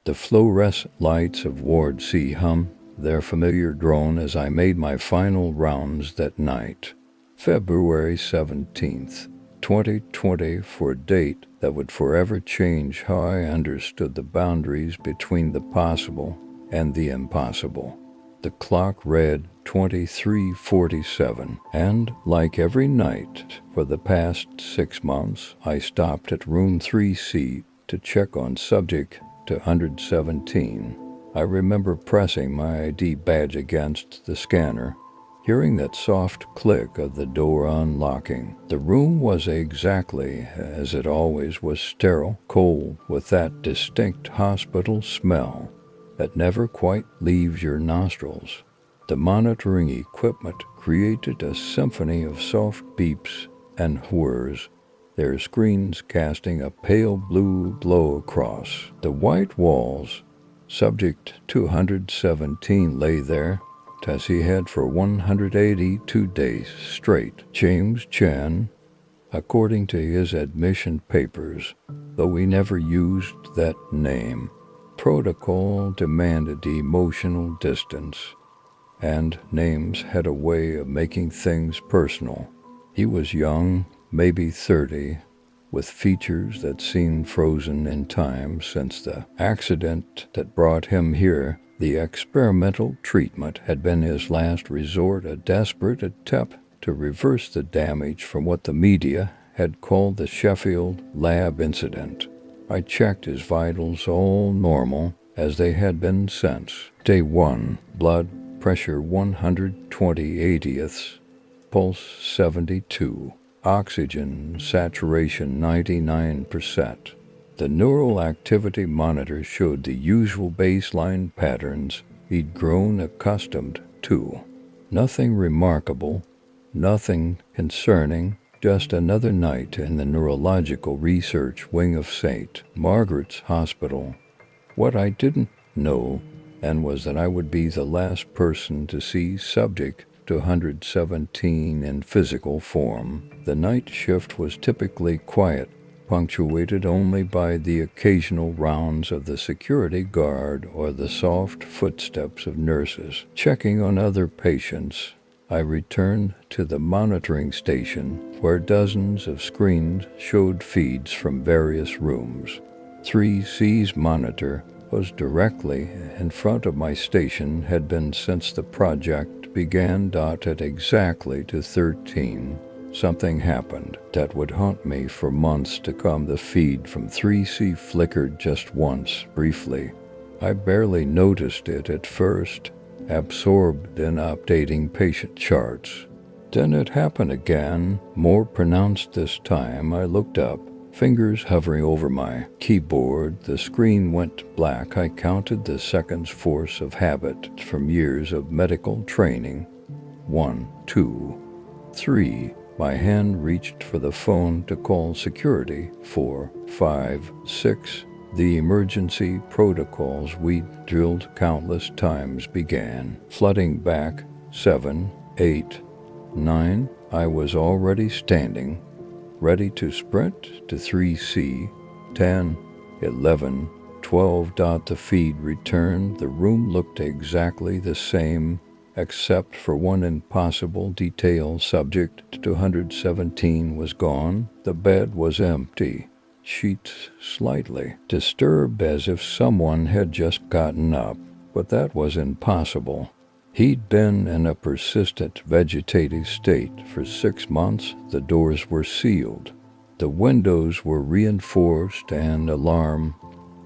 The fluorescent lights of Ward C hummed their familiar drone as I made my final rounds that night. February 17th, 2020, for a date that would forever change how I understood the boundaries between the possible and the impossible. The clock read 23:47, and like every night for the past 6 months, I stopped at room 3C to check on subject 217. I remember pressing my ID badge against the scanner, hearing that soft click of the door unlocking. The room was exactly as it always was, sterile, cold, with that distinct hospital smell that never quite leaves your nostrils. The monitoring equipment created a symphony of soft beeps and whirs, their screens casting a pale blue glow across the white walls. Subject 217 lay there, as he had for 182 days straight. James Chen, according to his admission papers, though he never used that name. Protocol demanded emotional distance, and names had a way of making things personal. He was young, maybe 30, with features that seemed frozen in time since the accident that brought him here. The experimental treatment had been his last resort, a desperate attempt to reverse the damage from what the media had called the Sheffield lab incident. I checked his vitals, all normal, as they had been since day one. Blood pressure 120/80ths, pulse 72, oxygen saturation 99%. The neural activity monitor showed the usual baseline patterns he'd grown accustomed to. Nothing remarkable, nothing concerning, just another night in the neurological research wing of St. Margaret's Hospital. What I didn't know then was that I would be the last person to see subject 217 in physical form. The night shift was typically quiet, punctuated only by the occasional rounds of the security guard or the soft footsteps of nurses checking on other patients. I returned to the monitoring station, where dozens of screens showed feeds from various rooms. 3C's monitor was directly in front of my station, had been since the project began. At exactly 2:13, something happened that would haunt me for months to come. The feed from 3C flickered just once, briefly. I barely noticed it at first, absorbed in updating patient charts. Then it happened again, more pronounced this time. I looked up, fingers hovering over my keyboard. The screen went black. I counted the seconds, force of habit from years of medical training. 1, 2, 3. My hand reached for the phone to call security. 4, 5, 6. The emergency protocols we drilled countless times began flooding back. 7, 8, 9. I was already standing, ready to sprint to 3C. 10, 11, 12. The feed returned. The room looked exactly the same, except for one impossible detail. Subject 217 was gone. The bed was empty, sheets slightly disturbed, as if someone had just gotten up, but that was impossible. He'd been in a persistent vegetative state for 6 months. The doors were sealed. The windows were reinforced and alarmed.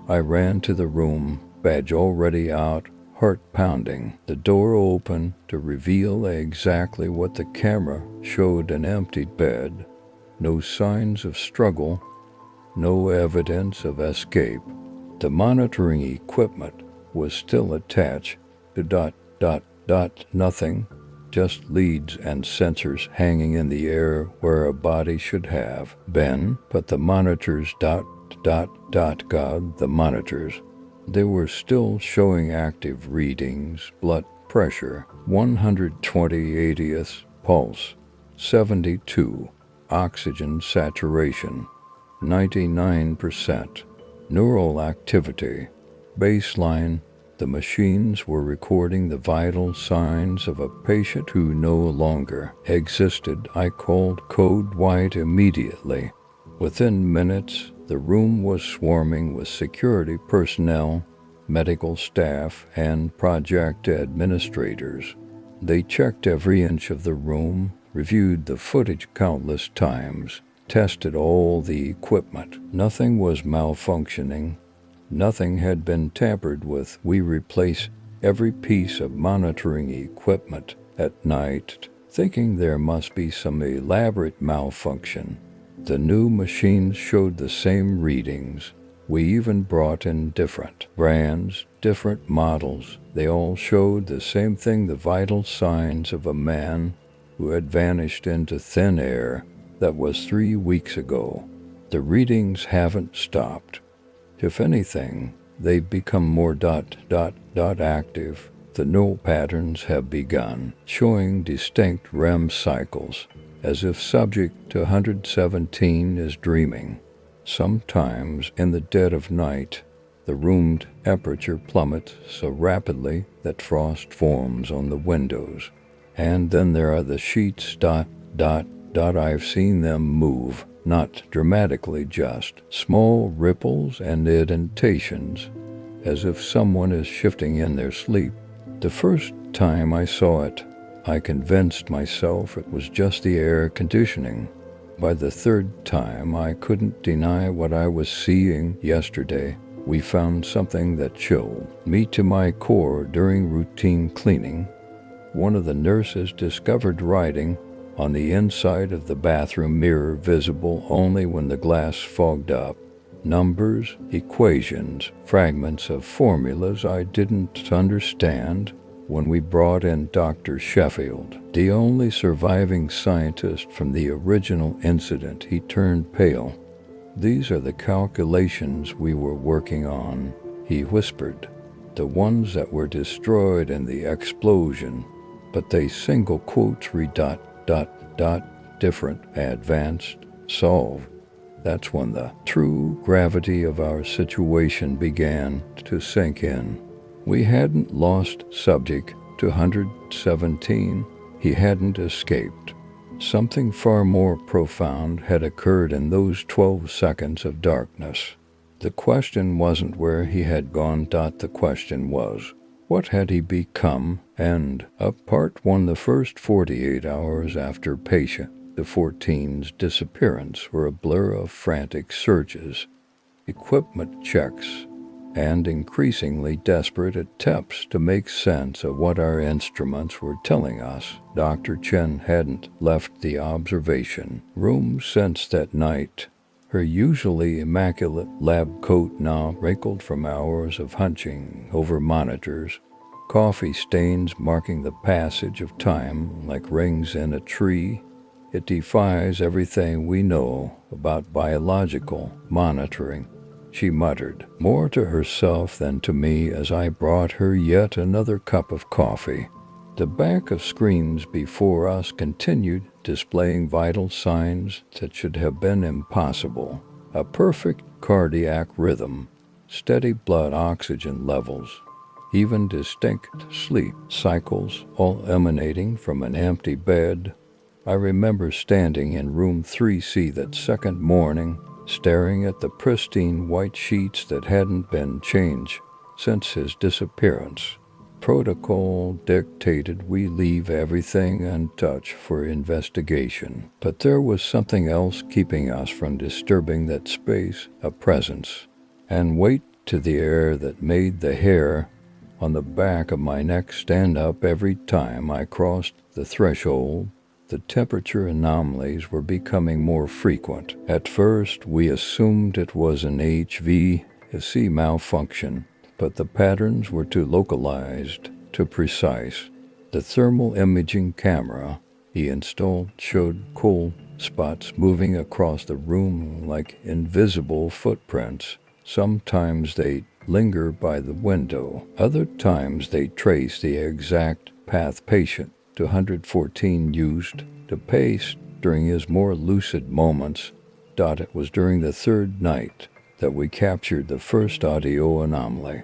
I ran to the room, badge already out, heart pounding. The door opened to reveal exactly what the camera showed: an empty bed. No signs of struggle, no evidence of escape. The monitoring equipment was still attached to ... nothing, just leads and sensors hanging in the air where a body should have been. But the monitors ... God, the monitors. They were still showing active readings: blood pressure 120/80ths, pulse 72, oxygen saturation 99%, neural activity Baseline: the machines were recording the vital signs of a patient who no longer existed. I called Code White immediately. Within minutes, the room was swarming with security personnel, medical staff, and project administrators. They checked every inch of the room, reviewed the footage countless times, tested all the equipment. Nothing was malfunctioning. Nothing had been tampered with. We replaced every piece of monitoring equipment at night, thinking there must be some elaborate malfunction. The new machines showed the same readings. We even brought in different brands, different models. They all showed the same thing: the vital signs of a man who had vanished into thin air. That was 3 weeks ago. The readings haven't stopped. If anything, they've become more active. The neural patterns have begun, showing distinct REM cycles, as if subject to 117 is dreaming. Sometimes, in the dead of night, the room temperature plummets so rapidly that frost forms on the windows. And then there are the sheets. I've seen them move, not dramatically, just small ripples and indentations, as if someone is shifting in their sleep. The first time I saw it, I convinced myself it was just the air conditioning. By the third time, I couldn't deny what I was seeing. Yesterday, we found something that chilled me to my core during routine cleaning. One of the nurses discovered writing on the inside of the bathroom mirror, visible only when the glass fogged up. Numbers, equations, fragments of formulas I didn't understand. When we brought in Dr. Sheffield, the only surviving scientist from the original incident, he turned pale. "These are the calculations we were working on," he whispered. "The ones that were destroyed in the explosion. But they single quotes read ... different, advanced, solved." That's when the true gravity of our situation began to sink in. We hadn't lost subject to 117. He hadn't escaped. Something far more profound had occurred in those 12 seconds of darkness. The question wasn't where he had gone. The question was, what had he become? And Part 1. The first 48 hours after patient the 14's disappearance were a blur of frantic searches, equipment checks, and increasingly desperate attempts to make sense of what our instruments were telling us. Dr. Chen hadn't left the observation room since that night. Her usually immaculate lab coat now wrinkled from hours of hunching over monitors, coffee stains marking the passage of time like rings in a tree. It defies everything we know about biological monitoring, she muttered, more to herself than to me as I brought her yet another cup of coffee. The bank of screens before us continued displaying vital signs that should have been impossible. A perfect cardiac rhythm, steady blood oxygen levels, even distinct sleep cycles, all emanating from an empty bed. I remember standing in room 3C that second morning, staring at the pristine white sheets that hadn't been changed since his disappearance. Protocol dictated we leave everything untouched for investigation. But there was something else keeping us from disturbing that space, a presence, and weight to the air that made the hair on the back of my neck stand up every time I crossed the threshold. The temperature anomalies were becoming more frequent. At first, we assumed it was an HVAC malfunction, but the patterns were too localized, too precise. The thermal imaging camera he installed showed cold spots moving across the room like invisible footprints. Sometimes they'd linger by the window. Other times they'd trace the exact path patient 214 used to pace during his more lucid moments. It was during the third night that we captured the first audio anomaly.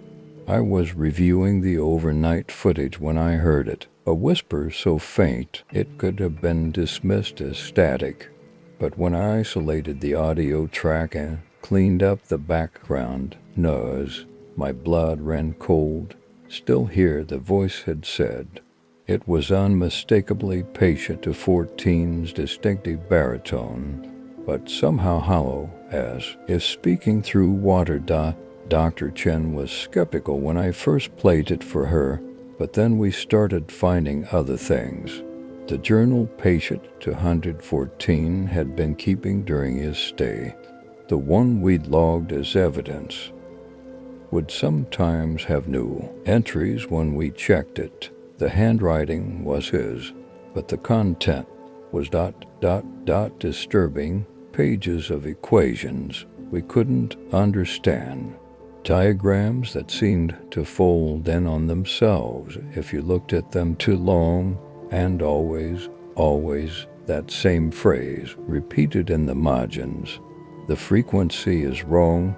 I was reviewing the overnight footage when I heard it, a whisper so faint it could have been dismissed as static. But when I isolated the audio track and cleaned up the background noise, my blood ran cold. Still here, the voice had said. It was unmistakably Patient to 14's distinctive baritone, but somehow hollow, as if speaking through water. Dr. Chen was skeptical when I first played it for her, but then we started finding other things. The journal Patient to 114 had been keeping during his stay, the one we'd logged as evidence, would sometimes have new entries when we checked it. The handwriting was his, but the content was disturbing, pages of equations we couldn't understand. Diagrams that seemed to fold in on themselves if you looked at them too long, and always that same phrase repeated in the margins. The frequency is wrong.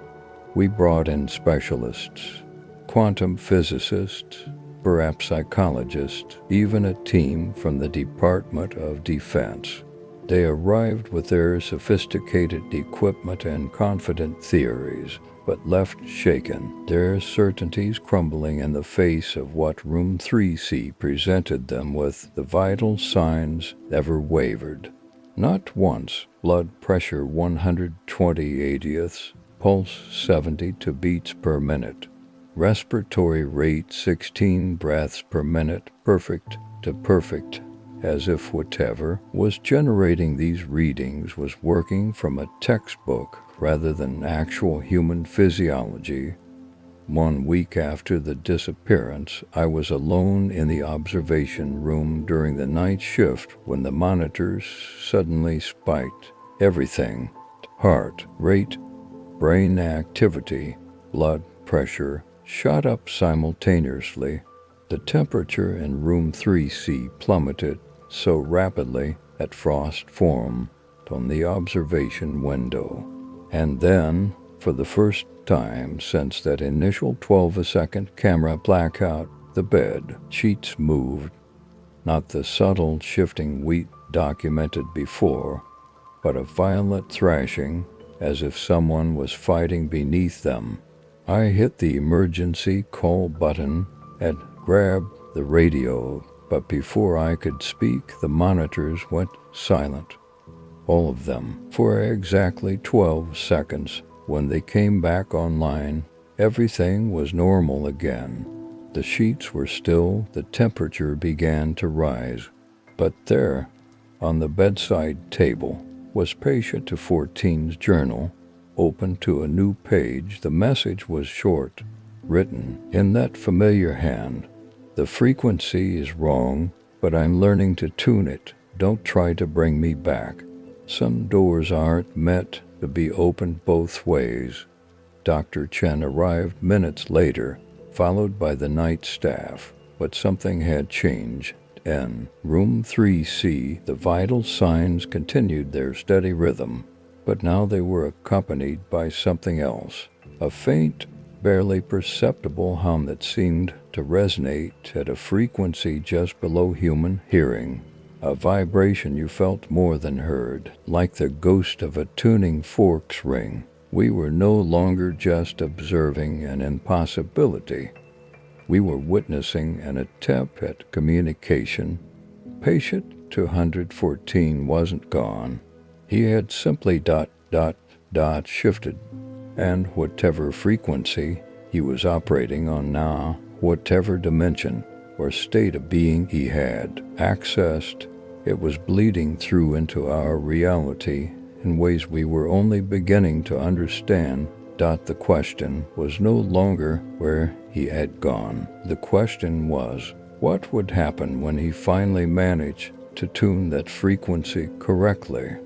We brought in specialists, quantum physicists, perhaps psychologists, even a team from the Department of Defense. They arrived with their sophisticated equipment and confident theories, but left shaken, their certainties crumbling in the face of what Room 3C presented them with. The vital signs never wavered. Not once. Blood pressure 120/80ths, pulse 72 beats per minute, respiratory rate 16 breaths per minute, perfect to perfect, as if whatever was generating these readings was working from a textbook rather than actual human physiology. 1 week after the disappearance, I was alone in the observation room during the night shift when the monitors suddenly spiked everything: heart rate, brain activity, blood pressure shot up simultaneously. The temperature in room 3C plummeted so rapidly that frost formed on the observation window. And then, for the first time since that initial 12-second camera blackout, the bed sheets moved. Not the subtle shifting we documented before, but a violent thrashing, as if someone was fighting beneath them. I hit the emergency call button and grabbed the radio, but before I could speak, the monitors went silent. All of them, for exactly 12 seconds. When they came back online, everything was normal again. The sheets were still, the temperature began to rise. But there, on the bedside table, was Patient to 14's journal, open to a new page. The message was short, written in that familiar hand. The frequency is wrong, but I'm learning to tune it. Don't try to bring me back. Some doors aren't meant to be opened both ways. Dr. Chen arrived minutes later, followed by the night staff, but something had changed. In room 3C, the vital signs continued their steady rhythm, but now they were accompanied by something else, a faint, barely perceptible hum that seemed to resonate at a frequency just below human hearing. A vibration you felt more than heard, like the ghost of a tuning fork's ring. We were no longer just observing an impossibility. We were witnessing an attempt at communication. Patient to 114 wasn't gone. He had simply shifted, and whatever frequency he was operating on now, whatever dimension or state of being he had accessed, it was bleeding through into our reality in ways we were only beginning to understand. The question was no longer where he had gone. The question was, what would happen when he finally managed to tune that frequency correctly?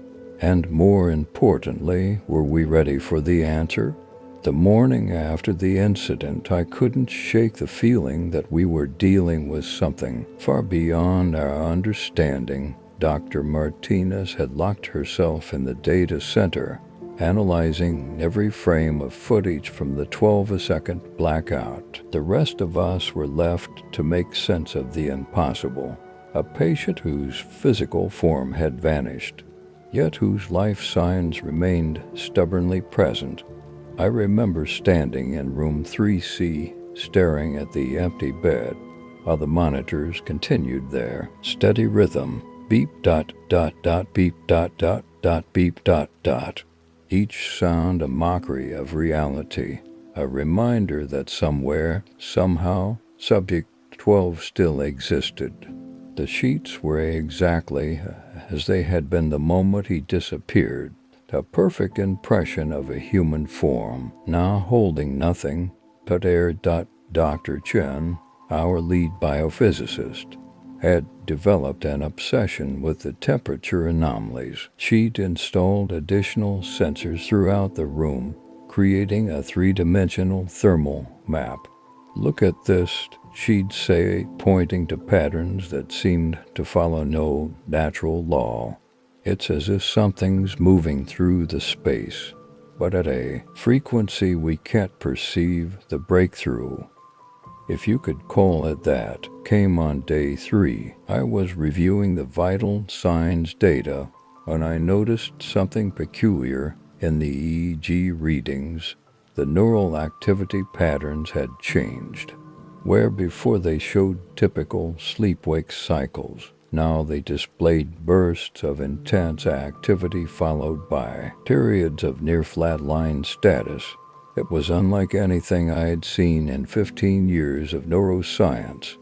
And more importantly, were we ready for the answer? The morning after the incident, I couldn't shake the feeling that we were dealing with something far beyond our understanding. Dr. Martinez had locked herself in the data center, analyzing every frame of footage from the 12-second blackout. The rest of us were left to make sense of the impossible. A patient whose physical form had vanished, yet whose life signs remained stubbornly present. I remember standing in room 3C, staring at the empty bed, while the monitors continued their steady rhythm. Beep dot dot dot beep dot dot dot beep dot dot. Each sound a mockery of reality, a reminder that somewhere, somehow, Subject 12 still existed. The sheets were exactly as they had been the moment he disappeared, a perfect impression of a human form, now holding nothing but air. Dr. Chen, our lead biophysicist, had developed an obsession with the temperature anomalies. She'd installed additional sensors throughout the room, creating a three-dimensional thermal map. "Look at this," she'd say, pointing to patterns that seemed to follow no natural law. "It's as if something's moving through the space, but at a frequency we can't perceive." The breakthrough, if you could call it that, came on day 3. I was reviewing the vital signs data when I noticed something peculiar in the EEG readings. The neural activity patterns had changed. Where before they showed typical sleep-wake cycles, now they displayed bursts of intense activity followed by periods of near-flatline status. It was unlike anything I had seen in 15 years of neuroscience.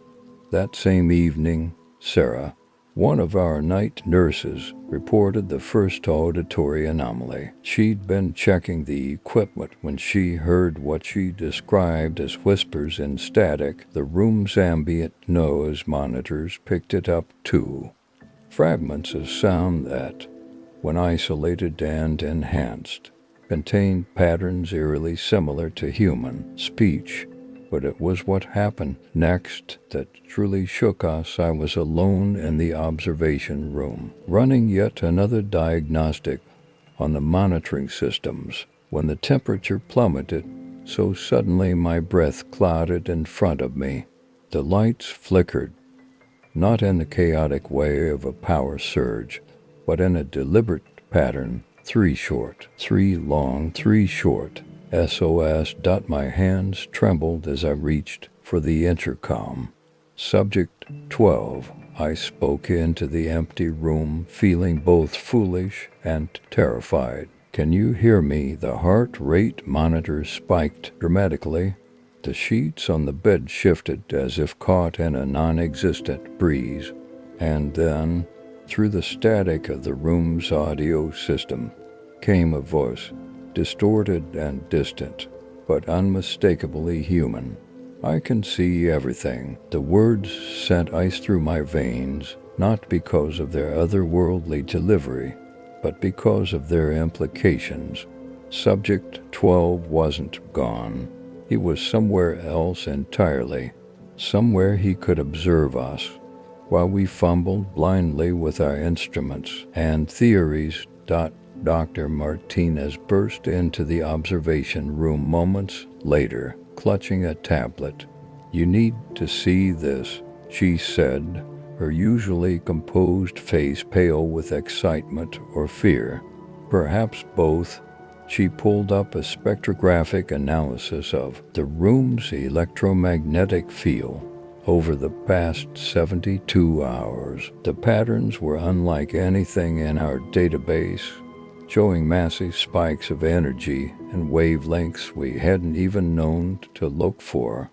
That same evening, Sarah, one of our night nurses, reported the first auditory anomaly. She'd been checking the equipment when she heard what she described as whispers and static. The room's ambient noise monitors picked it up too. Fragments of sound that, when isolated and enhanced, contained patterns eerily similar to human speech. But it was what happened next that truly shook us. I was alone in the observation room, running yet another diagnostic on the monitoring systems, when the temperature plummeted so suddenly my breath clouded in front of me. The lights flickered, not in the chaotic way of a power surge, but in a deliberate pattern. 3 short, 3 long, 3 short. SOS. My hands trembled as I reached for the intercom. Subject 12. I spoke into the empty room, feeling both foolish and terrified. "Can you hear me?" The heart rate monitor spiked dramatically. The sheets on the bed shifted as if caught in a non-existent breeze. And then, through the static of the room's audio system, came a voice, distorted and distant, but unmistakably human. "I can see everything." The words sent ice through my veins, not because of their otherworldly delivery, but because of their implications. Subject 12 wasn't gone. He was somewhere else entirely, somewhere he could observe us, while we fumbled blindly with our instruments and theories. Dr. Martinez burst into the observation room moments later, clutching a tablet. "You need to see this," she said, her usually composed face pale with excitement or fear. Perhaps both. She pulled up a spectrographic analysis of the room's electromagnetic field. Over the past 72 hours, the patterns were unlike anything in our database, showing massive spikes of energy and wavelengths we hadn't even known to look for.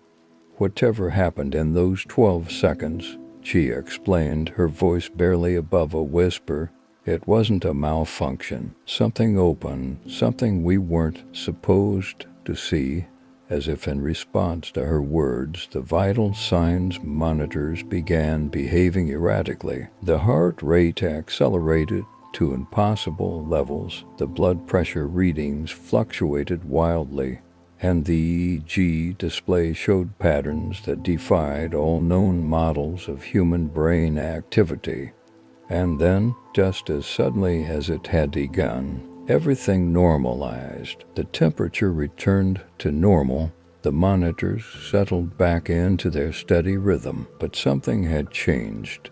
"Whatever happened in those 12 seconds, she explained, her voice barely above a whisper, it wasn't a malfunction. Something open, something we weren't supposed to see." As if in response to her words, the vital signs monitors began behaving erratically. The heart rate accelerated to impossible levels, the blood pressure readings fluctuated wildly, and the EEG display showed patterns that defied all known models of human brain activity. And then, just as suddenly as it had begun, Everything normalized. The temperature returned to normal. The monitors settled back into their steady rhythm, but something had changed.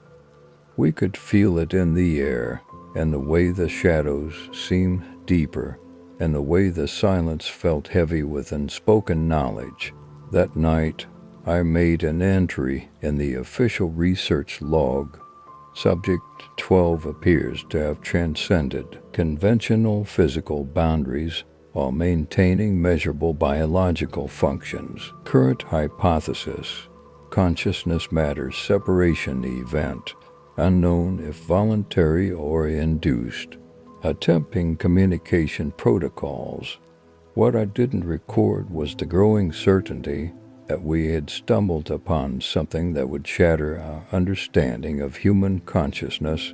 We could feel it in the air, and the way the shadows seemed deeper, and the way the silence felt heavy with unspoken knowledge. That night, I made an entry in the official research log. Subject 12 appears to have transcended conventional physical boundaries while maintaining measurable biological functions. Current hypothesis: consciousness matter separation event, unknown if voluntary or induced. Attempting communication protocols. What I didn't record was the growing certainty that we had stumbled upon something that would shatter our understanding of human consciousness,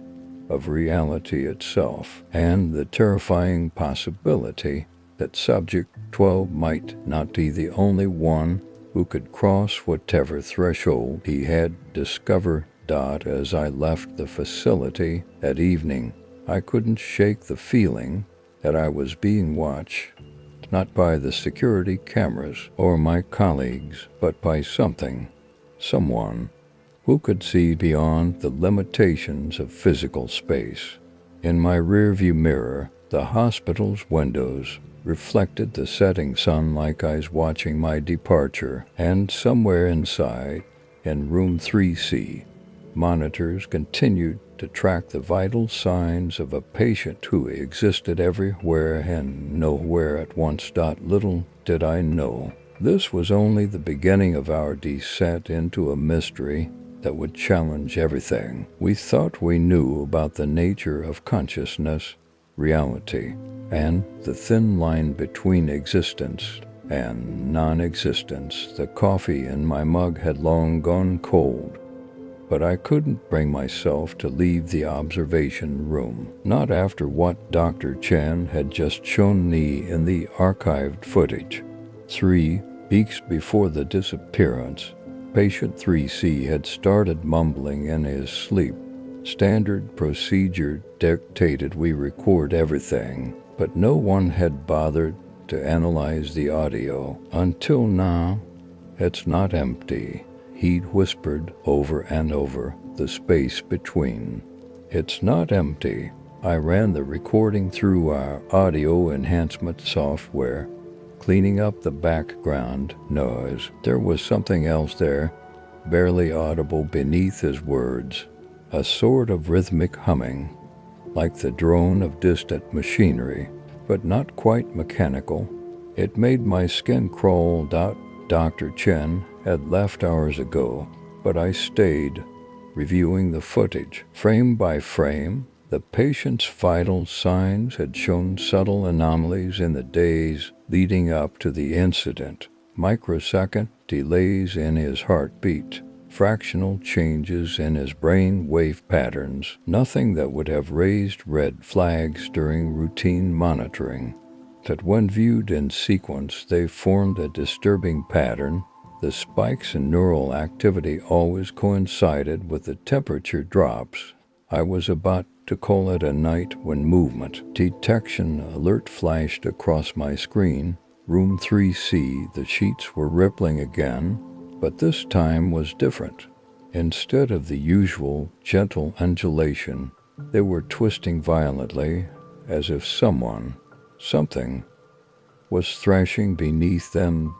of reality itself, and the terrifying possibility that Subject 12 might not be the only one who could cross whatever threshold he had discovered. As I left the facility that evening, I couldn't shake the feeling that I was being watched, not by the security cameras or my colleagues, but by someone who could see beyond the limitations of physical space. In my rearview mirror, the hospital's windows reflected the setting sun like I was watching my departure, and somewhere inside, in room 3C, monitors continued to track the vital signs of a patient who existed everywhere and nowhere at once. Little did I know, this was only the beginning of our descent into a mystery that would challenge everything we thought we knew about the nature of consciousness, reality, and the thin line between existence and non-existence. The coffee in my mug had long gone cold, but I couldn't bring myself to leave the observation room, not after what Dr. Chen had just shown me in the archived footage. 3 weeks before the disappearance, patient 3C had started mumbling in his sleep. Standard procedure dictated we record everything, but no one had bothered to analyze the audio. Until now, it's not empty, he'd whispered over and over the space between. It's not empty. I ran the recording through our audio enhancement software, cleaning up the background noise. There was something else there, barely audible beneath his words, a sort of rhythmic humming, like the drone of distant machinery, but not quite mechanical. It made my skin crawl. Dr. Chen had left hours ago, but I stayed, reviewing the footage. Frame by frame, the patient's vital signs had shown subtle anomalies in the days leading up to the incident. Microsecond delays in his heartbeat, fractional changes in his brain wave patterns, nothing that would have raised red flags during routine monitoring. That when viewed in sequence, they formed a disturbing pattern. The spikes in neural activity always coincided with the temperature drops. I was about to call it a night when movement detection alert flashed across my screen. Room 3C, the sheets were rippling again, but this time was different. Instead of the usual gentle undulation, they were twisting violently, as if something was thrashing beneath them.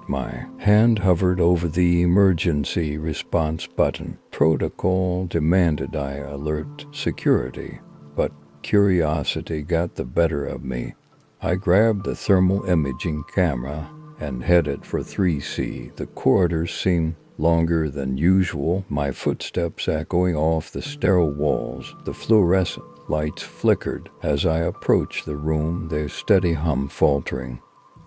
My hand hovered over the emergency response button. Protocol demanded I alert security, but curiosity got the better of me. I grabbed the thermal imaging camera and headed for 3C. The corridors seemed longer than usual, my footsteps echoing off the sterile walls. The fluorescent lights flickered as I approached the room, their steady hum faltering.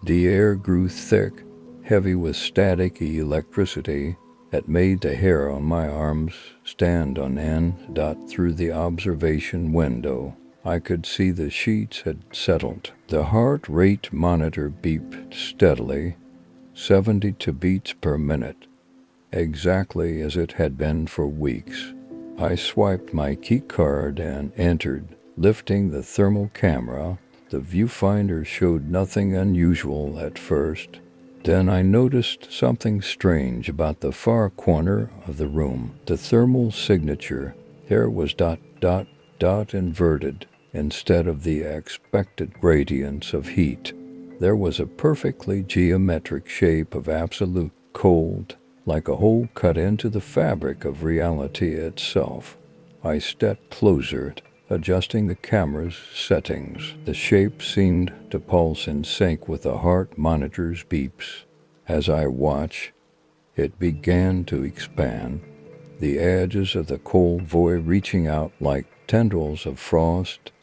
The air grew thick, heavy with static electricity that made the hair on my arms stand on end. Through the observation window, I could see the sheets had settled. The heart rate monitor beeped steadily, 72 beats per minute, exactly as it had been for weeks. I swiped my key card and entered, lifting the thermal camera. The viewfinder showed nothing unusual at first. Then I noticed something strange about the far corner of the room. The thermal signature there was ... inverted. Instead of the expected gradients of heat, there was a perfectly geometric shape of absolute cold, like a hole cut into the fabric of reality itself. I stepped closer, adjusting the camera's settings. The shape seemed to pulse in sync with the heart monitor's beeps. As I watched, it began to expand, the edges of the cold void reaching out like tendrils of frost.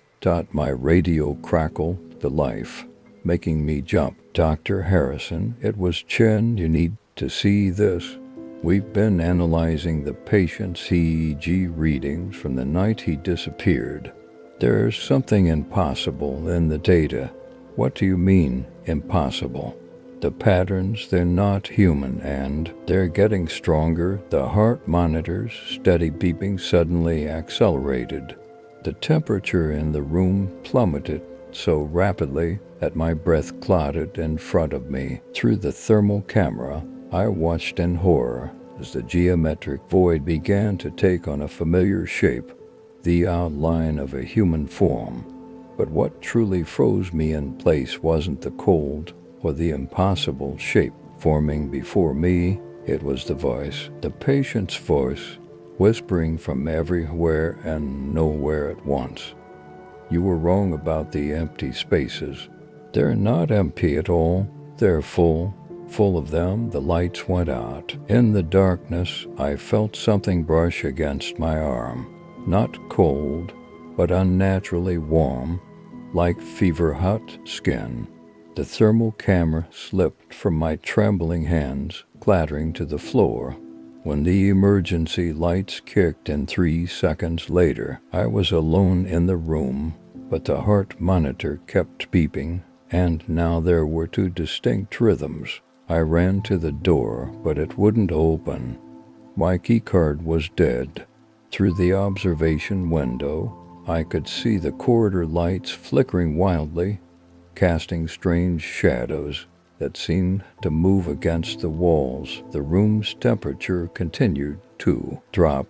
My radio crackled to life, making me jump. "Dr. Harrison, it was Chen. You need to see this. We've been analyzing the patient's EEG readings from the night he disappeared. There's something impossible in the data." "What do you mean, impossible?" "The patterns, they're not human, and they're getting stronger." The heart monitor's steady beeping suddenly accelerated. The temperature in the room plummeted so rapidly that my breath clotted in front of me. Through the thermal camera, I watched in horror as the geometric void began to take on a familiar shape, the outline of a human form. But what truly froze me in place wasn't the cold or the impossible shape forming before me. It was the voice, the patient's voice, whispering from everywhere and nowhere at once. "You were wrong about the empty spaces. They're not empty at all. They're full of them." The lights went out. In the darkness, I felt something brush against my arm. Not cold, but unnaturally warm, like fever-hot skin. The thermal camera slipped from my trembling hands, clattering to the floor. When the emergency lights kicked in 3 seconds later, I was alone in the room, but the heart monitor kept beeping, and now there were 2 distinct rhythms. I ran to the door, but it wouldn't open. My keycard was dead. Through the observation window, I could see the corridor lights flickering wildly, casting strange shadows that seemed to move against the walls. The room's temperature continued to drop,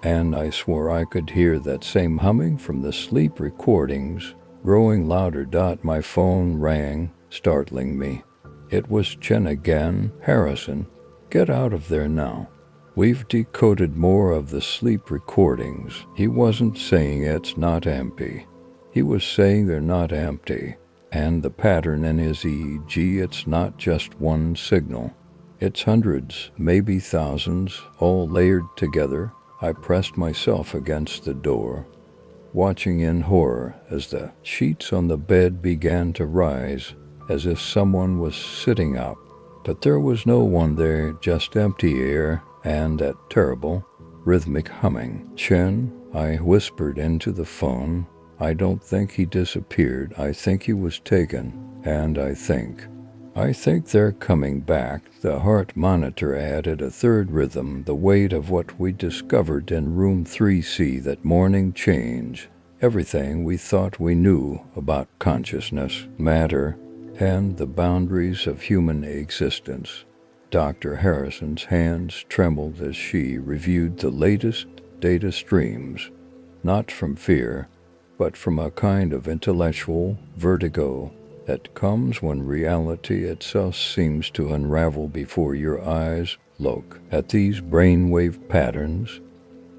and I swore I could hear that same humming from the sleep recordings, growing louder. My phone rang, startling me. It was Chen again. "Harrison, get out of there now. We've decoded more of the sleep recordings." He wasn't saying it's not empty. He was saying they're not empty. And the pattern in his EEG, it's not just one signal. It's hundreds, maybe thousands, all layered together. I pressed myself against the door, watching in horror as the sheets on the bed began to rise, as if someone was sitting up. But there was no one there, just empty air and that terrible, rhythmic humming. "Chen," I whispered into the phone, "I don't think he disappeared. I think he was taken. And I think they're coming back." The heart monitor added a 3rd rhythm, the weight of what we discovered in room 3C that morning changed everything we thought we knew about consciousness, matter, and the boundaries of human existence. Dr. Harrison's hands trembled as she reviewed the latest data streams, not from fear, but from a kind of intellectual vertigo that comes when reality itself seems to unravel before your eyes. "Look at these brainwave patterns,"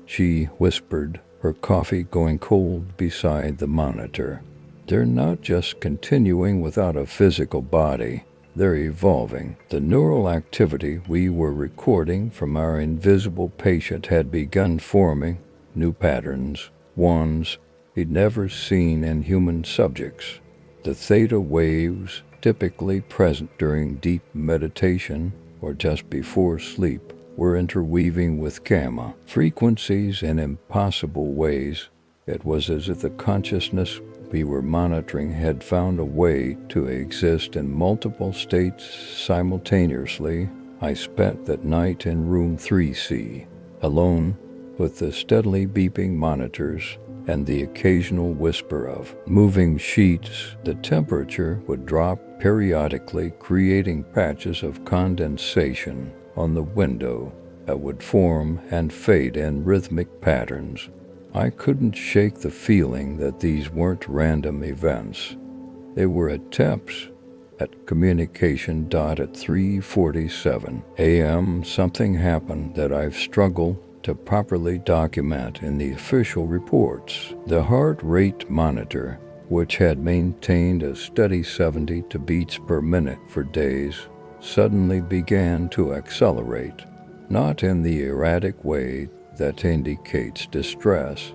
she whispered, her coffee going cold beside the monitor. "They're not just continuing without a physical body. They're evolving." The neural activity we were recording from our invisible patient had begun forming new patterns, ones he'd never seen in human subjects. The theta waves, typically present during deep meditation or just before sleep, were interweaving with gamma frequencies in impossible ways. It was as if the consciousness we were monitoring had found a way to exist in multiple states simultaneously. I spent that night in room 3C, alone with the steadily beeping monitors and the occasional whisper of moving sheets. The temperature would drop periodically, creating patches of condensation on the window that would form and fade in rhythmic patterns. I couldn't shake the feeling that these weren't random events. They were attempts at communication. At 3:47 a.m., something happened that I've struggled to properly document in the official reports. The heart rate monitor, which had maintained a steady 72 beats per minute for days, suddenly began to accelerate, not in the erratic way that indicates distress,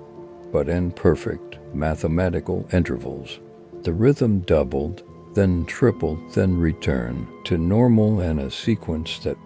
but in perfect mathematical intervals. The rhythm doubled, then tripled, then returned to normal in a sequence that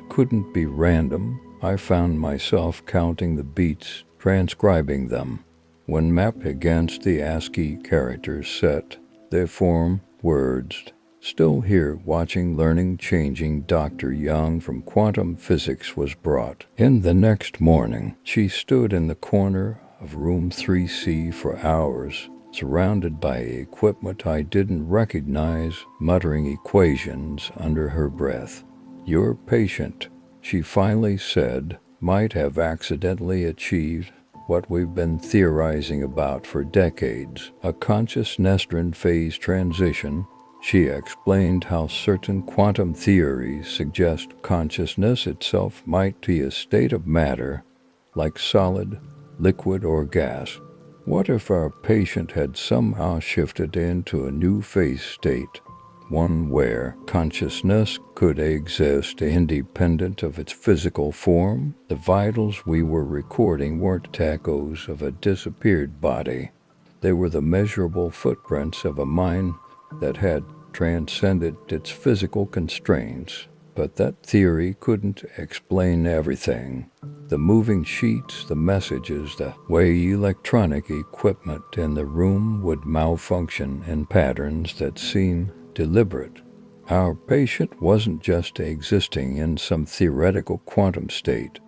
couldn't be random. I found myself counting the beats, transcribing them. When mapped against the ASCII character set, they form words. Still here, watching learning changing. Dr. Young from quantum physics was brought in the next morning. She stood in the corner of room 3C for hours, surrounded by equipment I didn't recognize, muttering equations under her breath. Your patient, she finally said, might have accidentally achieved what we've been theorizing about for decades, a consciousness phase transition. She explained how certain quantum theories suggest consciousness itself might be a state of matter, like solid, liquid, or gas. What if our patient had somehow shifted into a new phase state, one where consciousness could exist independent of its physical form? The vitals we were recording weren't echoes of a disappeared body. They were the measurable footprints of a mind that had transcended its physical constraints. But that theory couldn't explain everything. The moving sheets, the messages, the way electronic equipment in the room would malfunction in patterns that seemed deliberate. Our patient wasn't just existing in some theoretical quantum state.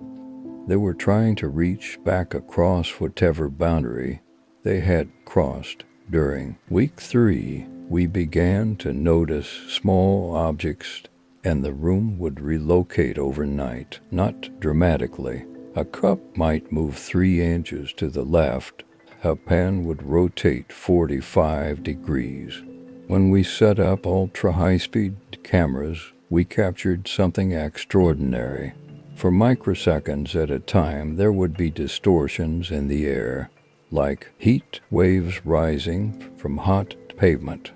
They were trying to reach back across whatever boundary they had crossed. During week 3, we began to notice small objects, and the room would relocate overnight, not dramatically. A cup might move 3 inches to the left. A pen would rotate 45 degrees. When we set up ultra-high-speed cameras, we captured something extraordinary. For microseconds at a time, there would be distortions in the air, like heat waves rising from hot pavement,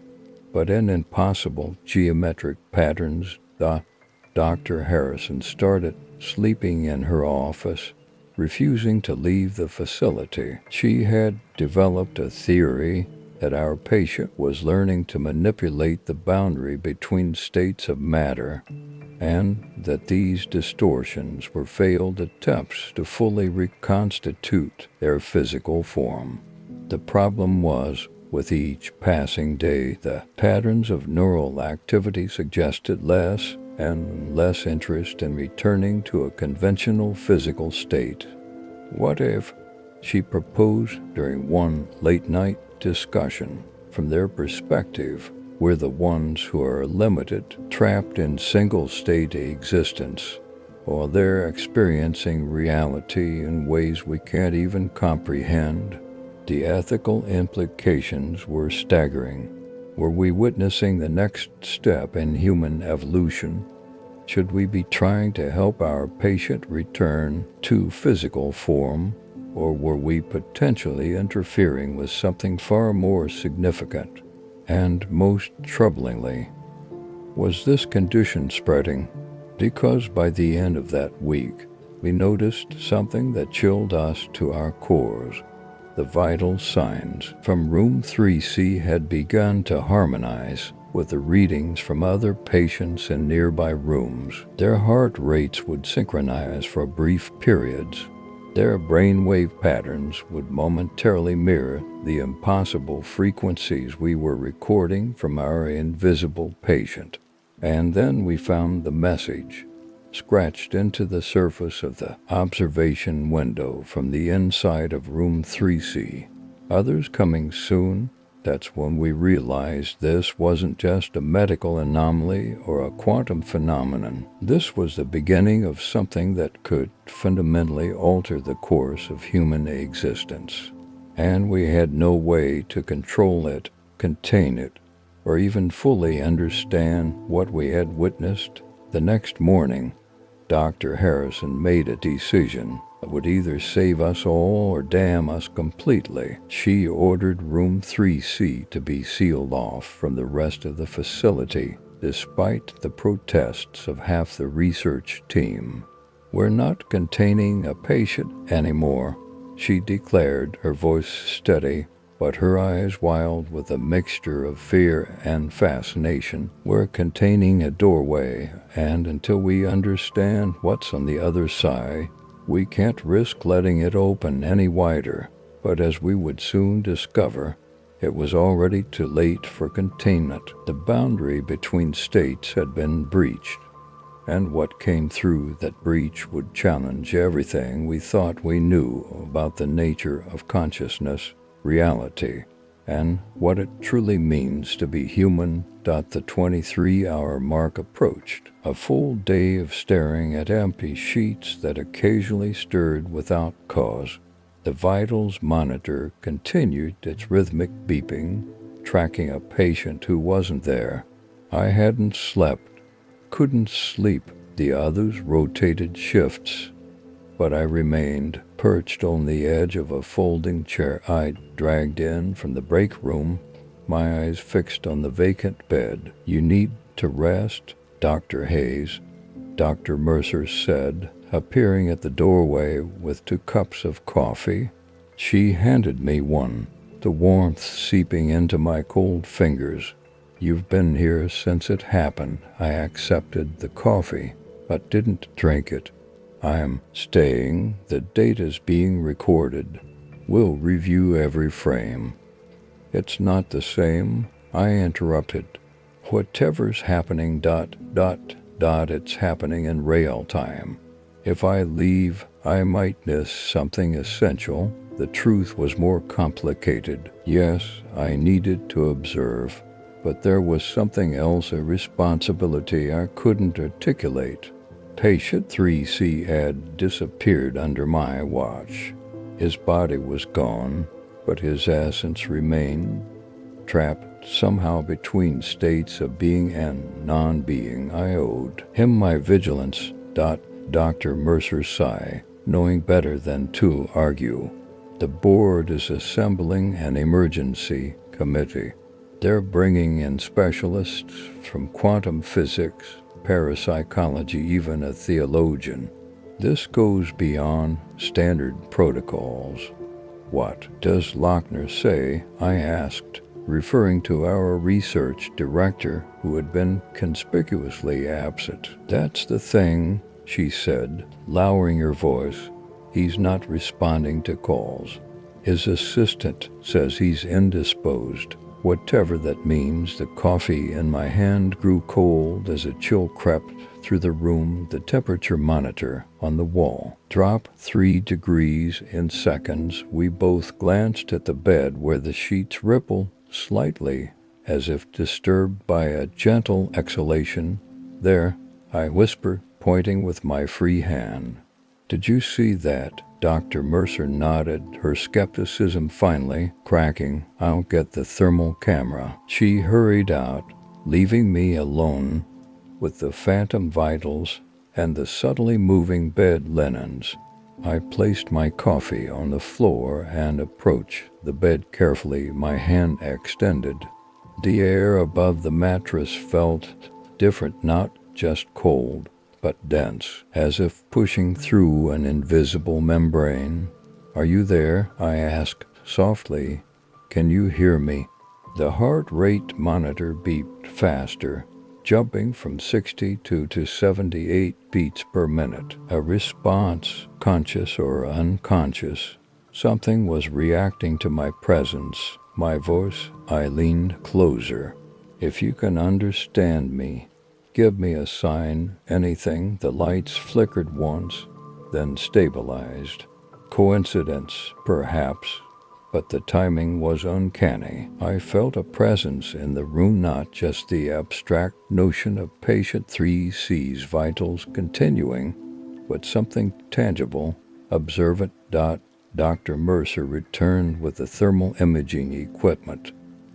but in impossible geometric patterns. Dr. Harrison started sleeping in her office, refusing to leave the facility. She had developed a theory that our patient was learning to manipulate the boundary between states of matter, and that these distortions were failed attempts to fully reconstitute their physical form. The problem was, with each passing day, the patterns of neural activity suggested less and less interest in returning to a conventional physical state. What if, she proposed during one late-night discussion, from their perspective, we're the ones who are limited, trapped in single-state existence, or they're experiencing reality in ways we can't even comprehend. The ethical implications were staggering. Were we witnessing the next step in human evolution? Should we be trying to help our patient return to physical form, or were we potentially interfering with something far more significant? And most troublingly, was this condition spreading? Because by the end of that week, we noticed something that chilled us to our cores. The vital signs from room 3C had begun to harmonize with the readings from other patients in nearby rooms. Their heart rates would synchronize for brief periods. Their brainwave patterns would momentarily mirror the impossible frequencies we were recording from our invisible patient. And then we found the message, scratched into the surface of the observation window from the inside of room 3C. Others coming soon. That's when we realized this wasn't just a medical anomaly or a quantum phenomenon. This was the beginning of something that could fundamentally alter the course of human existence. And we had no way to control it, contain it, or even fully understand what we had witnessed. The next morning, Dr. Harrison made a decision that would either save us all or damn us completely. She ordered room 3C to be sealed off from the rest of the facility, despite the protests of half the research team. "We're not containing a patient anymore," she declared, her voice steady, but her eyes wild with a mixture of fear and fascination. "We're containing a doorway, and until we understand what's on the other side, we can't risk letting it open any wider." But as we would soon discover, it was already too late for containment. The boundary between states had been breached, and what came through that breach would challenge everything we thought we knew about the nature of consciousness, reality, and what it truly means to be human. The 23-hour mark approached, a full day of staring at empty sheets that occasionally stirred without cause. The vitals monitor continued its rhythmic beeping, tracking a patient who wasn't there. I hadn't slept, couldn't sleep. The others rotated shifts, but I remained perched on the edge of a folding chair I'd dragged in from the break room, my eyes fixed on the vacant bed. "You need to rest, Dr. Hayes," Dr. Mercer said, appearing at the doorway with 2 cups of coffee. She handed me one, the warmth seeping into my cold fingers. "You've been here since it happened." I accepted the coffee, but didn't drink it. "I'm staying. The date is being recorded. We'll review every frame." "It's not the same," I interrupted. "Whatever's happening, it's happening in real time. If I leave, I might miss something essential." The truth was more complicated. Yes, I needed to observe, but there was something else, a responsibility I couldn't articulate. Patient 3C had disappeared under my watch. His body was gone, but his essence remained, trapped somehow between states of being and non-being. I owed him my vigilance. Dr. Mercer sighed, knowing better than to argue. "The board is assembling an emergency committee. They're bringing in specialists from quantum physics, parapsychology, even a theologian. This goes beyond standard protocols." "What does Lochner say?" I asked, referring to our research director, who had been conspicuously absent. "That's the thing," she said, lowering her voice. "He's not responding to calls. His assistant says he's indisposed. Whatever that means." The coffee in my hand grew cold as a chill crept through the room. The temperature monitor on the wall dropped 3 degrees in seconds. We both glanced at the bed, where the sheets rippled slightly, as if disturbed by a gentle exhalation. "There," I whispered, pointing with my free hand. "Did you see that?" Dr. Mercer nodded, her skepticism finally cracking. "I'll get the thermal camera." She hurried out, leaving me alone with the phantom vitals and the subtly moving bed linens. I placed my coffee on the floor and approached the bed carefully, my hand extended. The air above the mattress felt different, not just cold, but dense, as if pushing through an invisible membrane. "Are you there?" I asked softly. "Can you hear me?" The heart rate monitor beeped faster, jumping from 62 to 78 beats per minute. A response, conscious or unconscious. Something was reacting to my presence, my voice. I leaned closer. "If you can understand me, give me a sign, anything." The lights flickered once, then stabilized. Coincidence, perhaps, but the timing was uncanny. I felt a presence in the room, not just the abstract notion of patient 3C's vitals continuing, but something tangible, observant. Dr. Mercer returned with the thermal imaging equipment.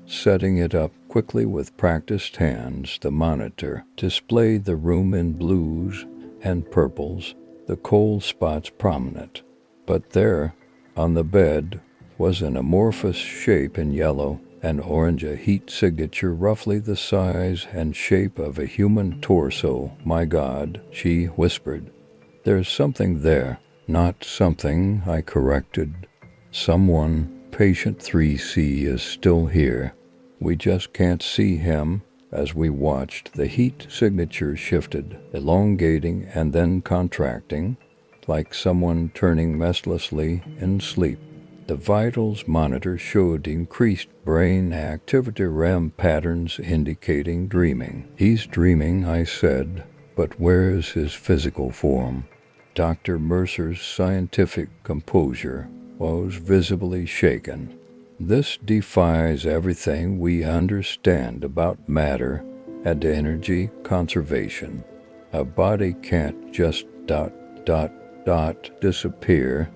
Setting it up quickly with practiced hands, the monitor displayed the room in blues and purples, the cold spots prominent. But there, on the bed, was an amorphous shape in yellow and orange, a heat signature roughly the size and shape of a human torso. "My God," she whispered. "There's something there." "Not something," I corrected. "Someone. Patient 3C is still here. We just can't see him." As we watched, the heat signature shifted, elongating and then contracting, like someone turning restlessly in sleep. The vitals monitor showed increased brain activity, REM patterns indicating dreaming. "He's dreaming," I said, "but where's his physical form?" Dr. Mercer's scientific composure was visibly shaken. "This defies everything we understand about matter and energy conservation. A body can't just disappear,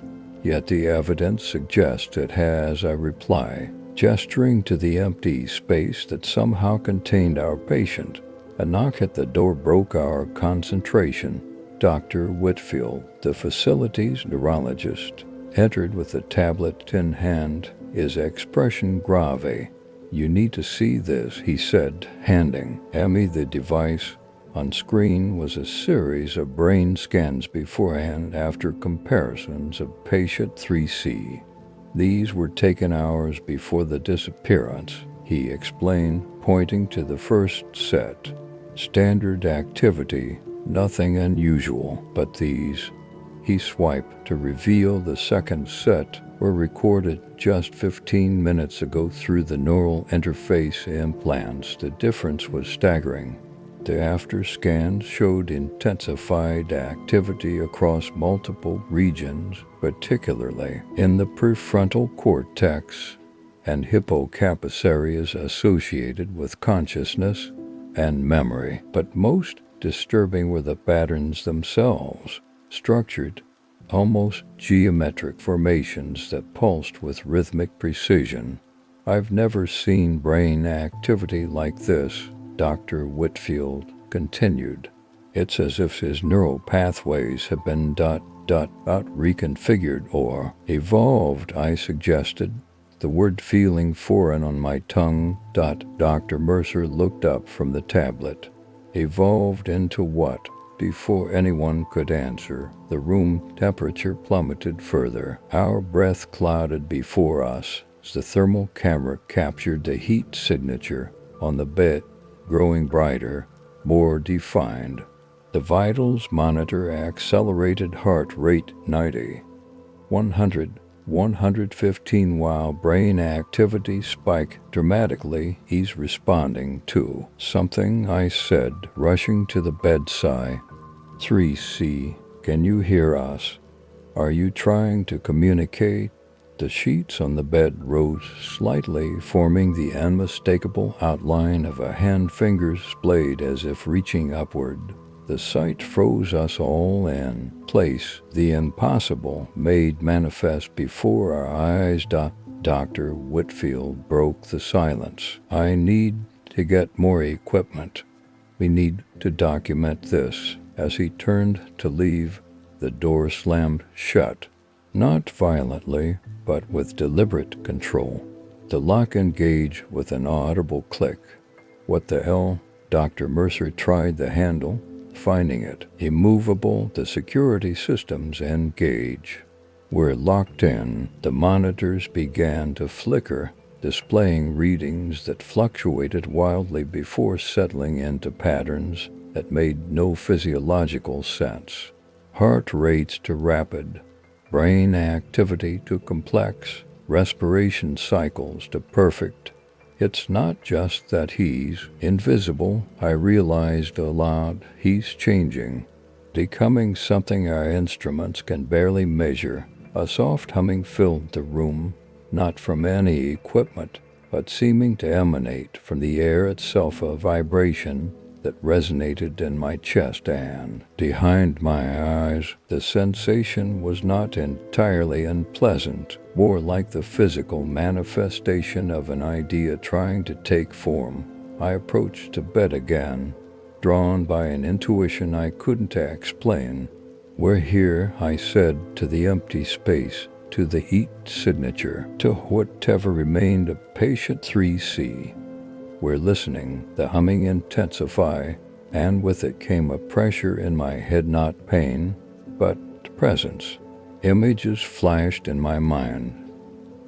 yet the evidence suggests it has," I reply, gesturing to the empty space that somehow contained our patient. A knock at the door broke our concentration. Dr. Whitfield, the facility's neurologist, entered with a tablet in hand, his expression grave. "You need to see this," he said, handing Emmy the device. On screen was a series of brain scans before and after comparisons of patient 3C. "These were taken hours before the disappearance," he explained, pointing to the first set. "Standard activity, nothing unusual, but these." He swiped to reveal the second set were recorded just 15 minutes ago through the neural interface implants. The difference was staggering. The after scans showed intensified activity across multiple regions, particularly in the prefrontal cortex and hippocampus areas associated with consciousness and memory. But most disturbing were the patterns themselves, structured, almost geometric formations that pulsed with rhythmic precision. "I've never seen brain activity like this," Dr. Whitfield continued. "It's as if his neural pathways have been reconfigured or evolved," I suggested, the word feeling foreign on my tongue. Dr. Mercer looked up from the tablet. "Evolved into what?" Before anyone could answer, the room temperature plummeted further. Our breath clouded before us as the thermal camera captured the heat signature on the bed, growing brighter, more defined. The vitals monitor accelerated heart rate 90, 100, 115, while brain activity spiked dramatically. "He's responding to something," I said, rushing to the bedside. 3C, can you hear us? Are you trying to communicate?" The sheets on the bed rose slightly, forming the unmistakable outline of a hand, fingers splayed as if reaching upward. The sight froze us all in place, the impossible made manifest before our eyes. Dr. Whitfield broke the silence. "I need to get more equipment. We need to document this." As he turned to leave, the door slammed shut, not violently, but with deliberate control. The lock engaged with an audible click. "What the hell?" Dr. Mercer tried the handle, finding it immovable. "The security systems engage. We're locked in." The monitors began to flicker, displaying readings that fluctuated wildly before settling into patterns that made no physiological sense. Heart rates to rapid, brain activity to complex, respiration cycles to perfect. "It's not just that he's invisible," I realized aloud. "He's changing, becoming something our instruments can barely measure." A soft humming filled the room, not from any equipment, but seeming to emanate from the air itself, a vibration that resonated in my chest and behind my eyes. The sensation was not entirely unpleasant, more like the physical manifestation of an idea trying to take form. I approached the bed again, drawn by an intuition I couldn't explain. "We're here," I said to the empty space, to the heat signature, to whatever remained of patient 3C. "We're listening." The humming intensified, and with it came a pressure in my head, not pain, but presence. Images flashed in my mind.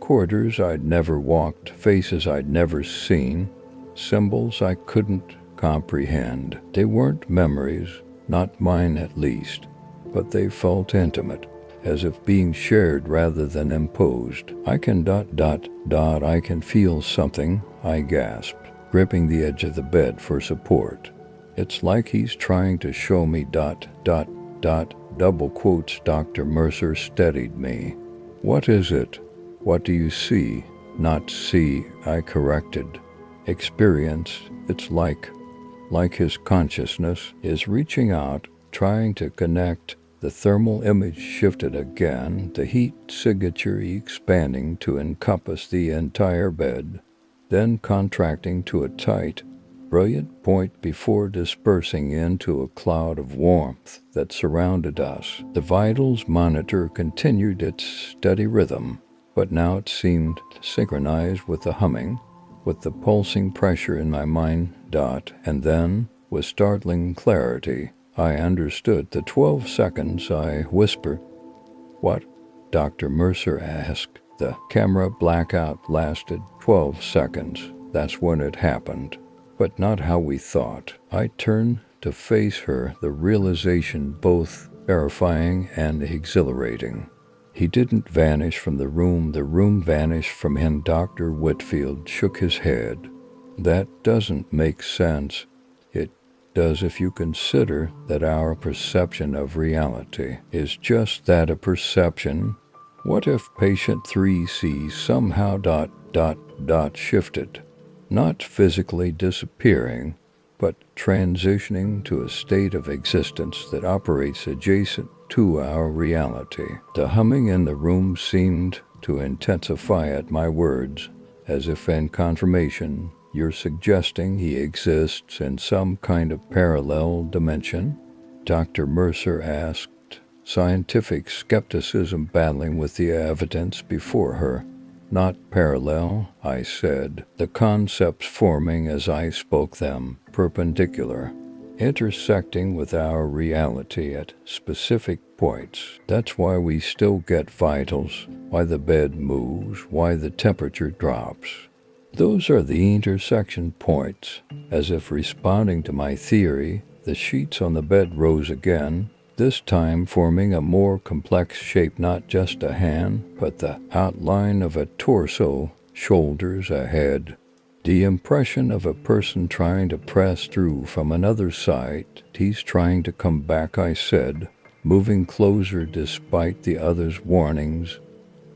Corridors I'd never walked, faces I'd never seen, symbols I couldn't comprehend. They weren't memories, not mine at least, but they felt intimate, as if being shared rather than imposed. "I can ... I can feel something," I gasped, gripping the edge of the bed for support. "It's like he's trying to show me ... double quotes." Dr. Mercer steadied me. "What is it? What do you see?" "Not see," I corrected. "Experience. It's like his consciousness is reaching out, trying to connect." The thermal image shifted again, the heat signature expanding to encompass the entire bed, then contracting to a tight, brilliant point before dispersing into a cloud of warmth that surrounded us. The vitals monitor continued its steady rhythm, but now it seemed synchronized with the humming, with the pulsing pressure in my mind. And then, with startling clarity, I understood. The 12 seconds, I whispered. "What?" Dr. Mercer asked. "The camera blackout lasted 12 seconds. That's when it happened. But not how we thought." I turned to face her, the realization both terrifying and exhilarating. He didn't vanish from the room vanished from him. Dr. Whitfield shook his head. "That doesn't make sense." "It does if you consider that our perception of reality is just that, a perception. What if patient 3C somehow ... shifted? Not physically disappearing, but transitioning to a state of existence that operates adjacent to our reality." The humming in the room seemed to intensify at my words, as if in confirmation. "You're suggesting he exists in some kind of parallel dimension?" Dr. Mercer asked, scientific skepticism battling with the evidence before her. "Not parallel," I said, "the concepts forming as I spoke them, perpendicular, intersecting with our reality at specific points. That's why we still get vitals, why the bed moves, why the temperature drops. Those are the intersection points." As if responding to my theory, the sheets on the bed rose again, this time forming a more complex shape, not just a hand, but the outline of a torso, shoulders, a head. The impression of a person trying to press through from another side. "He's trying to come back," I said, moving closer despite the other's warnings,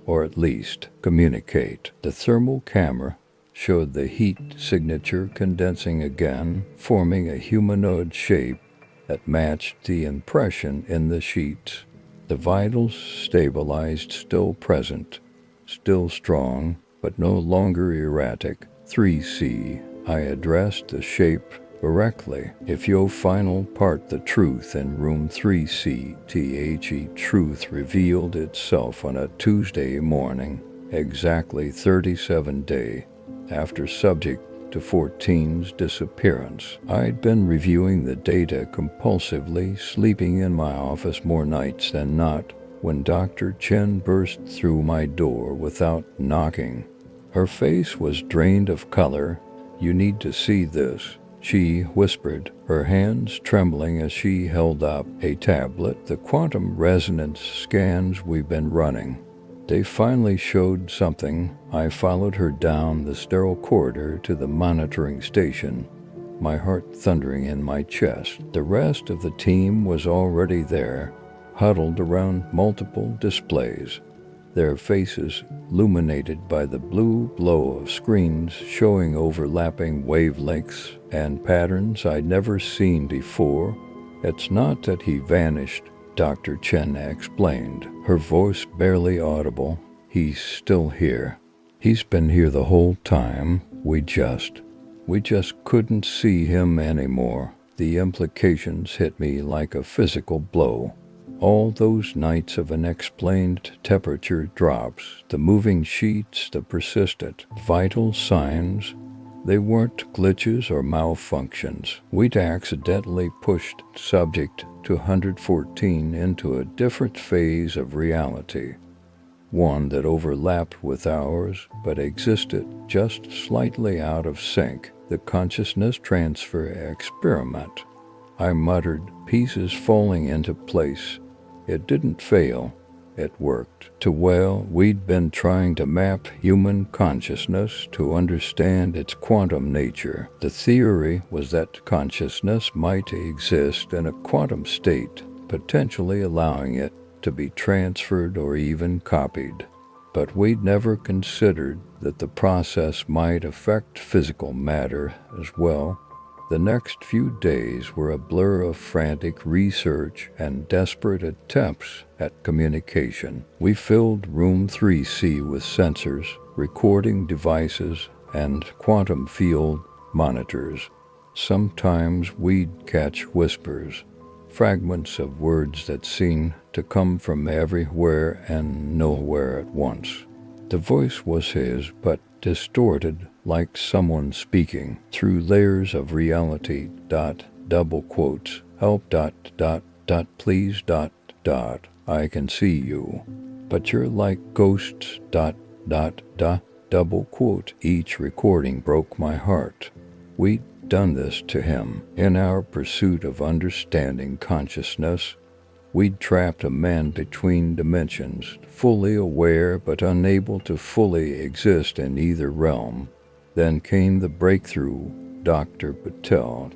"or at least communicate." The thermal camera showed the heat signature condensing again, forming a humanoid shape that matched the impression in the sheets. The vitals stabilized, still present, still strong, but no longer erratic. 3C, I addressed the shape directly. "If you'll final part the truth in room 3C, truth revealed itself on a Tuesday morning, exactly 37 days after subject to 14's disappearance. I'd been reviewing the data compulsively, sleeping in my office more nights than not, when Dr. Chen burst through my door without knocking. Her face was drained of color. "You need to see this," she whispered, her hands trembling as she held up a tablet. "The quantum resonance scans we've been running. They finally showed something." I followed her down the sterile corridor to the monitoring station, my heart thundering in my chest. The rest of the team was already there, huddled around multiple displays. their faces illuminated by the blue glow of screens showing overlapping wavelengths and patterns I'd never seen before. It's not that he vanished, Dr. Chen explained, her voice barely audible. He's still here. He's been here the whole time. We just couldn't see him anymore. The implications hit me like a physical blow. All those nights of unexplained temperature drops, the moving sheets, the persistent vital signs, they weren't glitches or malfunctions. We'd accidentally pushed subject 214 into a different phase of reality, one that overlapped with ours but existed just slightly out of sync. The consciousness transfer experiment. I muttered, pieces falling into place. It didn't fail. It worked. Too well, we'd been trying to map human consciousness to understand its quantum nature. The theory was that consciousness might exist in a quantum state, potentially allowing it to be transferred or even copied. But we'd never considered that the process might affect physical matter as well. The next few days were a blur of frantic research and desperate attempts at communication. We filled room 3C with sensors, recording devices, and quantum field monitors. Sometimes we'd catch whispers, fragments of words that seemed to come from everywhere and nowhere at once. The voice was his, but distorted, like someone speaking through layers of reality. Double quotes. Help. Please. I can see you, but you're like ghosts. Double quote. Each recording broke my heart. We'd done this to him in our pursuit of understanding consciousness. We'd trapped a man between dimensions, fully aware but unable to fully exist in either realm. Then came the breakthrough. Dr. Patel,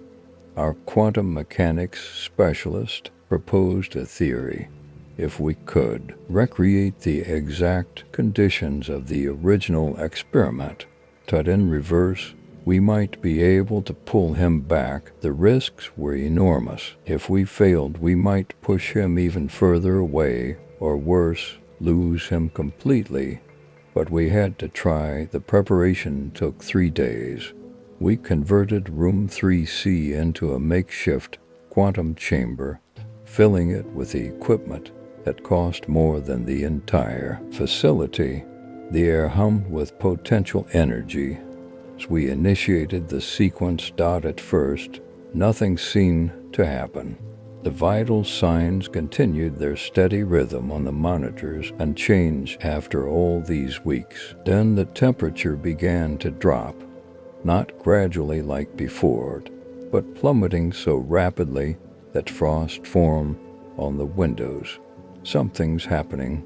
our quantum mechanics specialist, proposed a theory. If we could recreate the exact conditions of the original experiment, but in reverse, we might be able to pull him back. The risks were enormous. If we failed, we might push him even further away, or worse, lose him completely. But we had to try. The preparation took 3 days. We converted room 3C into a makeshift quantum chamber, filling it with equipment that cost more than the entire facility. The air hummed with potential energy. As we initiated the sequence. At first, nothing seemed to happen. The vital signs continued their steady rhythm on the monitors and changed after all these weeks. Then the temperature began to drop, not gradually like before, but plummeting so rapidly that frost formed on the windows. Something's happening,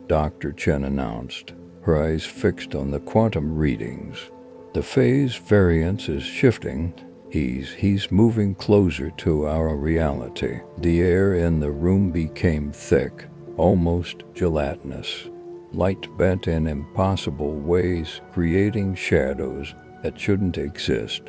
Dr. Chen announced, her eyes fixed on the quantum readings. The phase variance is shifting. He's moving closer to our reality. The air in the room became thick, almost gelatinous. Light bent in impossible ways, creating shadows that shouldn't exist.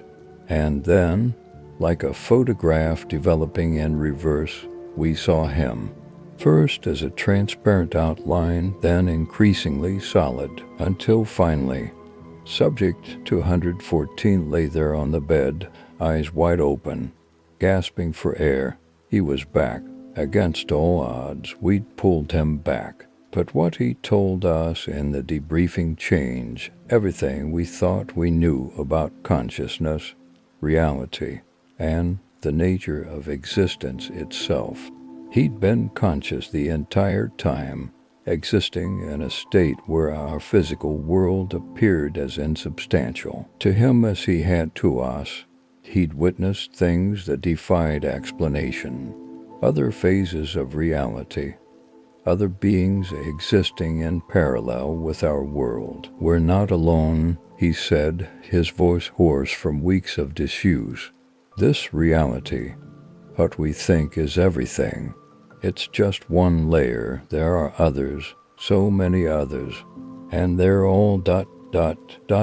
And then, like a photograph developing in reverse, we saw him. First as a transparent outline, then increasingly solid, until finally, Subject 214 lay there on the bed, eyes wide open, gasping for air. He was back. Against all odds, we'd pulled him back. But what he told us in the debriefing changed everything we thought we knew about consciousness, reality, and the nature of existence itself. He'd been conscious the entire time, existing in a state where our physical world appeared as insubstantial to him as he had to us. He'd witnessed things that defied explanation, other phases of reality, other beings existing in parallel with our world. We're not alone, he said, his voice hoarse from weeks of disuse. This reality, what we think is everything, it's just one layer. There are others, so many others, and they're all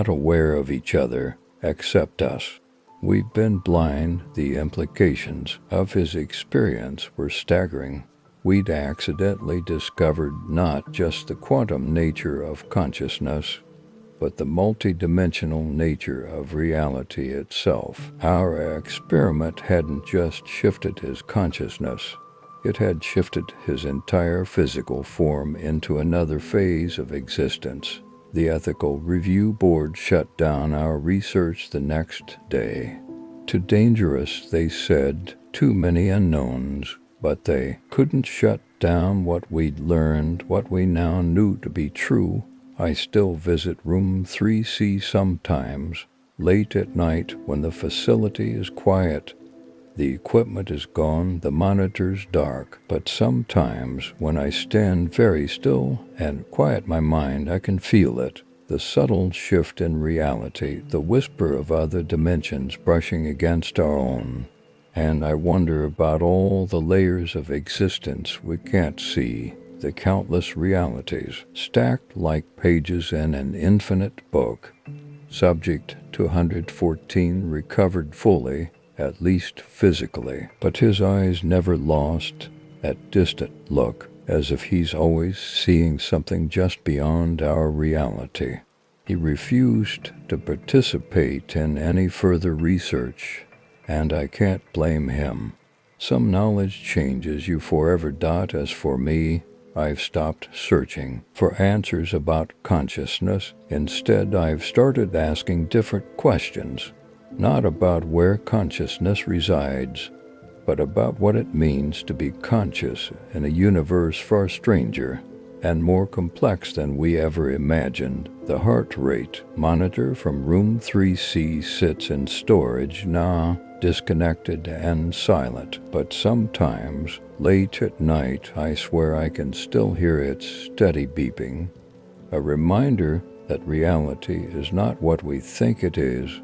aware of each other, except us. We've been blind. The implications of his experience were staggering. We'd accidentally discovered not just the quantum nature of consciousness, but the multidimensional nature of reality itself. Our experiment hadn't just shifted his consciousness, it had shifted his entire physical form into another phase of existence. The Ethical Review Board shut down our research the next day. Too dangerous, they said, too many unknowns. But they couldn't shut down what we'd learned, what we now knew to be true. I still visit room 3C sometimes, late at night when the facility is quiet. The equipment is gone, the monitors dark, but sometimes when I stand very still and quiet my mind, I can feel it. The subtle shift in reality, the whisper of other dimensions brushing against our own. And I wonder about all the layers of existence we can't see, the countless realities, stacked like pages in an infinite book. Subject 214 recovered fully, at least physically, but his eyes never lost that distant look, as if he's always seeing something just beyond our reality. He refused to participate in any further research, and I can't blame him. Some knowledge changes you forever. As for me, I've stopped searching for answers about consciousness. Instead, I've started asking different questions, not about where consciousness resides, but about what it means to be conscious in a universe far stranger and more complex than we ever imagined. The heart rate monitor from room 3C sits in storage now, disconnected and silent, but sometimes, late at night, I swear I can still hear its steady beeping, a reminder that reality is not what we think it is,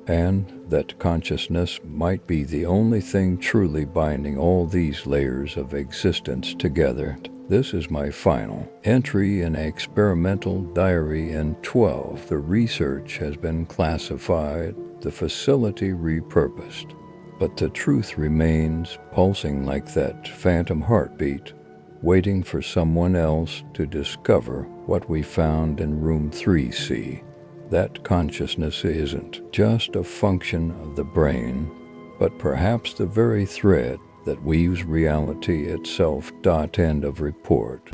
and that consciousness might be the only thing truly binding all these layers of existence together. This is my final entry in Experimental Diary Nº12. The research has been classified, the facility repurposed, but the truth remains pulsing like that phantom heartbeat, waiting for someone else to discover what we found in room 3C. That consciousness isn't just a function of the brain, but perhaps the very thread that weaves reality itself. End of report.